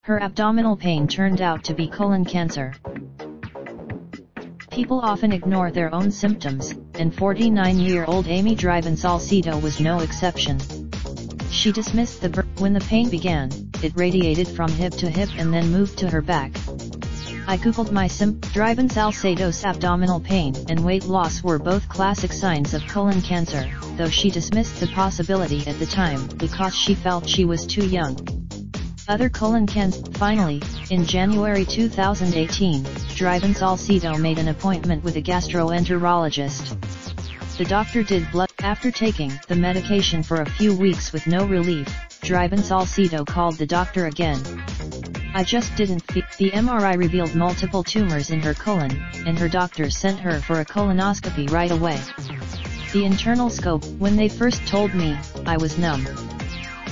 Her abdominal pain turned out to be colon cancer. People often ignore their own symptoms, and 49-year-old Amy Driven Salcedo was no exception. She dismissed the when the pain began, it radiated from hip to hip and then moved to her back. I googled my Driven Salcedo's abdominal pain and weight loss were both classic signs of colon cancer, though she dismissed the possibility at the time because she felt she was too young. Other colon cancer. Finally, in January 2018, Driven Salcedo made an appointment with a gastroenterologist. The doctor did blood. After taking the medication for a few weeks with no relief, Driven Salcedo called the doctor again. I just didn't feel. The MRI revealed multiple tumors in her colon, and her doctor sent her for a colonoscopy right away. The internal scope. When they first told me, I was numb.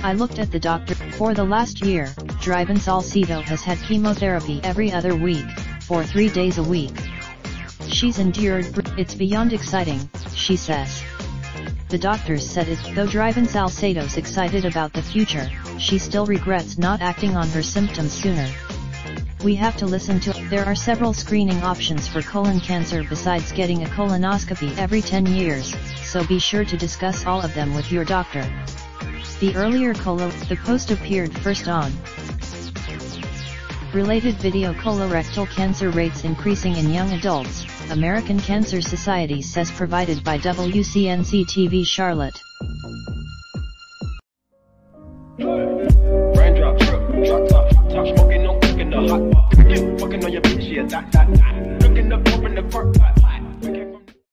I looked at the doctor. For the last year, Driven Salcedo has had chemotherapy every other week, for 3 days a week. She's endured. It's beyond exciting, she says. The doctors said it. Though Driven Salcedo's excited about the future, she still regrets not acting on her symptoms sooner. We have to listen to. There are several screening options for colon cancer besides getting a colonoscopy every 10 years, so be sure to discuss all of them with your doctor. The earlier the post appeared first on related video. Colorectal cancer rates increasing in young adults, American Cancer Society says. Provided by WCNC TV Charlotte. Raindrop, drop top, smoking, no cooking the hot pot. Fucking on your bitch, yeah, that. Looking up, open the park pot.